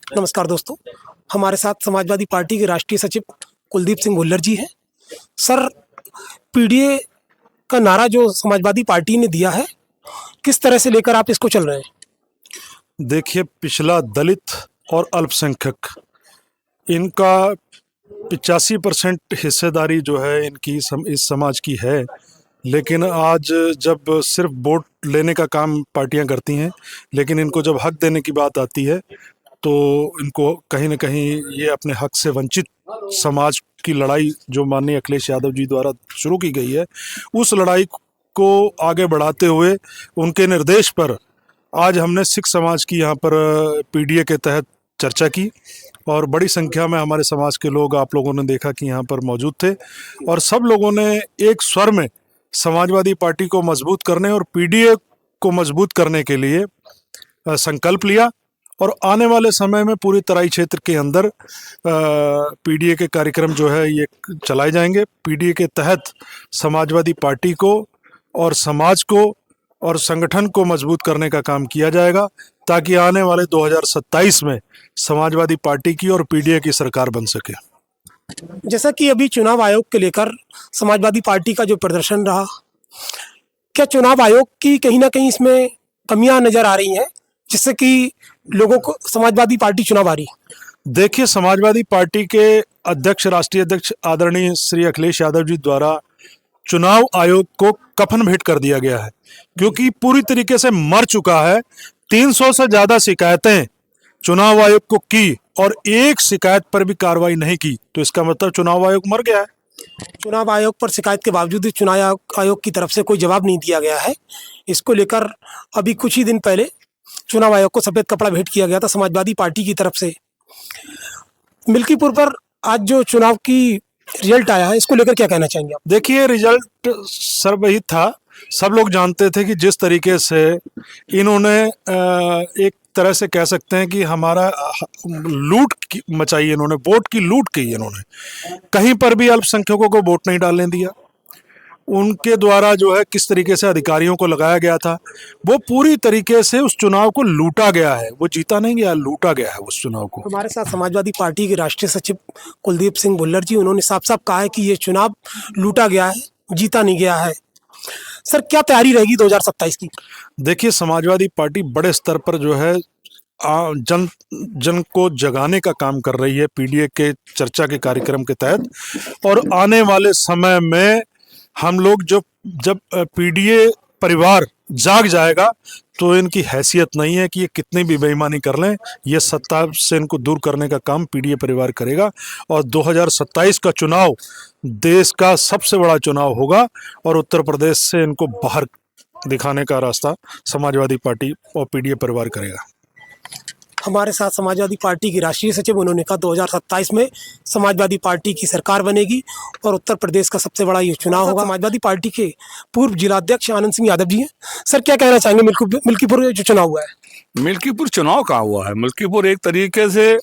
नमस्कार दोस्तों, हमारे साथ समाजवादी पार्टी के राष्ट्रीय सचिव कुलदीप सिंह भुल्लर जी हैं। सर, पीडीए का नारा जो समाजवादी पार्टी ने दिया है, किस तरह से लेकर आप इसको चल रहे हैं? देखिए, पिछला दलित और अल्पसंख्यक इनका 85% हिस्सेदारी जो है इनकी इस समाज की है। लेकिन आज जब सिर्फ वोट लेने का काम पार्टियां करती हैं, लेकिन इनको जब हक देने की बात आती है तो इनको कहीं ना कहीं ये अपने हक से वंचित समाज की लड़ाई जो माननीय अखिलेश यादव जी द्वारा शुरू की गई है, उस लड़ाई को आगे बढ़ाते हुए उनके निर्देश पर आज हमने सिख समाज की यहाँ पर पीडीए के तहत चर्चा की और बड़ी संख्या में हमारे समाज के लोग आप लोगों ने देखा कि यहाँ पर मौजूद थे और सब लोगों ने एक स्वर में समाजवादी पार्टी को मजबूत करने और पीडीए को मजबूत करने के लिए संकल्प लिया और आने वाले समय में पूरी तराई क्षेत्र के अंदर पीडीए के कार्यक्रम जो है ये चलाए जाएंगे। पीडीए के तहत समाजवादी पार्टी को और समाज को और संगठन को मजबूत करने का काम किया जाएगा ताकि आने वाले 2027 में समाजवादी पार्टी की और पीडीए की सरकार बन सके। जैसा कि अभी चुनाव आयोग के लेकर समाजवादी पार्टी का जो प्रदर्शन रहा, क्या चुनाव आयोग की कहीं ना कहीं इसमें कमियां नजर आ रही हैं जिससे कि लोगों को समाजवादी पार्टी चुनाव आ रही? देखिए, समाजवादी पार्टी के अध्यक्ष, राष्ट्रीय अध्यक्ष आदरणीय श्री अखिलेश यादव जी द्वारा चुनाव आयोग को कफन भेंट कर दिया गया है, क्योंकि पूरी तरीके से मर चुका है। 300 से ज्यादा शिकायतें चुनाव आयोग को की और एक शिकायत पर भी कार्रवाई नहीं की, तो इसका मतलब चुनाव आयोग मर गया है। चुनाव आयोग पर शिकायत के बावजूद चुनाव आयोग की तरफ से कोई जवाब नहीं दिया गया है। इसको लेकर अभी कुछ ही दिन पहले चुनाव आयोग को सफेद कपड़ा भेंट किया गया था समाजवादी पार्टी की तरफ से। मिल्कीपुर पर आज जो चुनाव की रिजल्ट आया है, इसको लेकर क्या कहना चाहेंगे आप? देखिए, रिजल्ट सर्वहित था। सब लोग जानते थे कि जिस तरीके से इन्होंने एक तरह से कह सकते हैं कि हमारा लूट मचाई, इन्होंने वोट की लूट की। इन्होंने कहीं पर भी अल्पसंख्यकों को वोट नहीं डालने दिया। उनके द्वारा जो है किस तरीके से अधिकारियों को लगाया गया था, वो पूरी तरीके से उस चुनाव को लूटा गया है। वो जीता नहीं गया, लूटा गया है उस चुनाव को। हमारे साथ समाजवादी पार्टी के राष्ट्रीय सचिव कुलदीप सिंह भुल्लर जी, उन्होंने साफ साफ कहा है कि ये चुनाव लूटा गया है, जीता नहीं गया है। सर, क्या तैयारी रहेगी 2027 की? देखिए, समाजवादी पार्टी बड़े स्तर पर जो है जन को जगाने का काम कर रही है पीडीए के चर्चा के कार्यक्रम के तहत। और आने वाले समय में हम लोग जब पीडीए परिवार जाग जाएगा तो इनकी हैसियत नहीं है कि ये कितनी भी बेईमानी कर लें, ये सत्ता से इनको दूर करने का काम पीडीए परिवार करेगा। और 2027 का चुनाव देश का सबसे बड़ा चुनाव होगा और उत्तर प्रदेश से इनको बाहर दिखाने का रास्ता समाजवादी पार्टी और पीडीए परिवार करेगा। हमारे साथ समाजवादी पार्टी की राष्ट्रीय सचिव, उन्होंने कहा 2027 में समाजवादी पार्टी की सरकार बनेगी और उत्तर प्रदेश का सबसे बड़ा ये चुनाव होगा। समाजवादी पार्टी के पूर्व जिलाध्यक्ष आनंद सिंह यादव जी हैं। सर, क्या कहना चाहेंगे मिल्कीपुर जो चुनाव हुआ है? मिल्कीपुर चुनाव कहाँ हुआ है? मिल्कीपुर एक तरीके से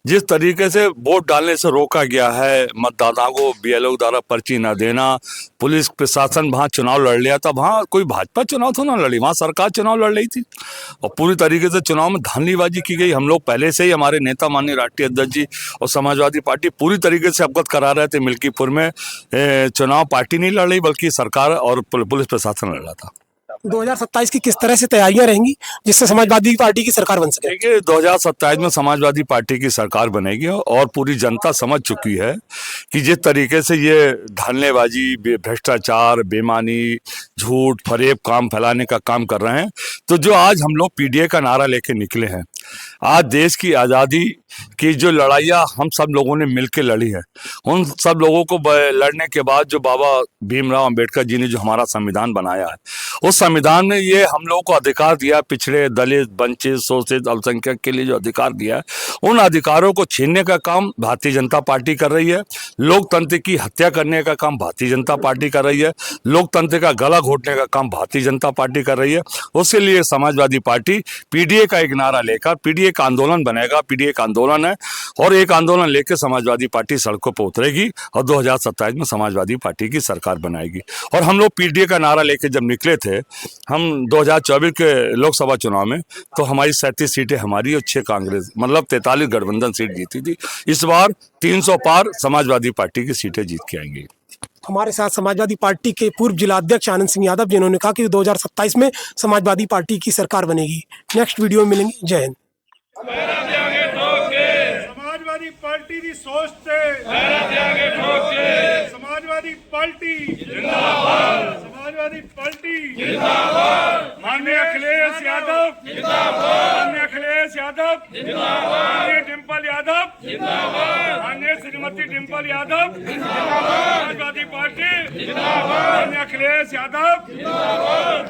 जिस तरीके से वोट डालने से रोका गया है, मतदाताओं को बीएलओ द्वारा पर्ची न देना, पुलिस प्रशासन वहाँ चुनाव लड़ लिया था। वहाँ कोई भाजपा चुनाव तो ना लड़ी, वहाँ सरकार चुनाव लड़ रही थी और पूरी तरीके से चुनाव में धांधलीबाजी की गई। हम लोग पहले से ही, हमारे नेता माननीय राष्ट्रीय अध्यक्ष जी और समाजवादी पार्टी पूरी तरीके से अवगत करा रहे थे, मिल्कीपुर में चुनाव पार्टी नहीं लड़ रही बल्कि सरकार और पुलिस प्रशासन लड़ रहा था। 2027 की किस तरह से तैयारियां रहेंगी जिससे समाजवादी पार्टी की सरकार बन सके? देखिए, 2027 में समाजवादी पार्टी की सरकार बनेगी और पूरी जनता समझ चुकी है कि जिस तरीके से ये धांधलीबाजी, भ्रष्टाचार, बेईमानी, झूठ फरेब काम फैलाने का काम कर रहे हैं, तो जो आज हम लोग पीडीए का नारा लेके निकले हैं, आज देश की आज़ादी की जो लड़ाइयाँ हम सब लोगों ने मिलकर लड़ी है, उन सब लोगों को लड़ने के बाद जो बाबा भीमराव अंबेडकर जी ने जो हमारा संविधान बनाया है, उस संविधान ने ये हम लोगों को अधिकार दिया, पिछड़े, दलित, वंचित, शोषित, अल्पसंख्यक के लिए जो अधिकार दिया है, उन अधिकारों को छीनने का काम भारतीय जनता पार्टी कर रही है। लोकतंत्र की हत्या करने का काम भारतीय जनता पार्टी कर रही है। लोकतंत्र का गला घोटने का काम भारतीय जनता पार्टी कर रही है। उसके लिए समाजवादी पार्टी पीडीए का एक नारा लेकर पीडीए का आंदोलन बनेगा। पीडीए का आंदोलन है और एक आंदोलन लेके समाजवादी पार्टी सड़कों पर उतरेगी और 2027 में समाजवादी पार्टी की सरकार बनाएगी। और हम लोग पीडीए का नारा लेके जब निकले थे हम 2024 के लोकसभा चुनाव में, तो हमारी 37 सीटें हमारी और 6 कांग्रेस, मतलब 43 गठबंधन सीट जीती थी। इस बार 300 पार समाजवादी पार्टी की सीटें जीत के आएंगी। हमारे साथ समाजवादी पार्टी के पूर्व जिला अध्यक्ष आनंद सिंह यादव, जिन्होंने कहा कि 2027 में समाजवादी पार्टी की सरकार बनेगी। नेक्स्ट वीडियो में मिलेंगे। जय हिंद। समाजवादी पार्टी की सोच से समाजवादी पार्टी जिंदाबाद, समाजवादी पार्टी जिंदाबाद, माननीय अखिलेश यादव जिंदाबाद, माननीय अखिलेश यादव जिंदाबाद, माननीय डिम्पल यादव जिंदाबाद, माननीय श्रीमती डिम्पल यादव जिंदाबाद, समाजवादी पार्टी जिंदाबाद, माननीय अखिलेश यादव जिंदाबाद।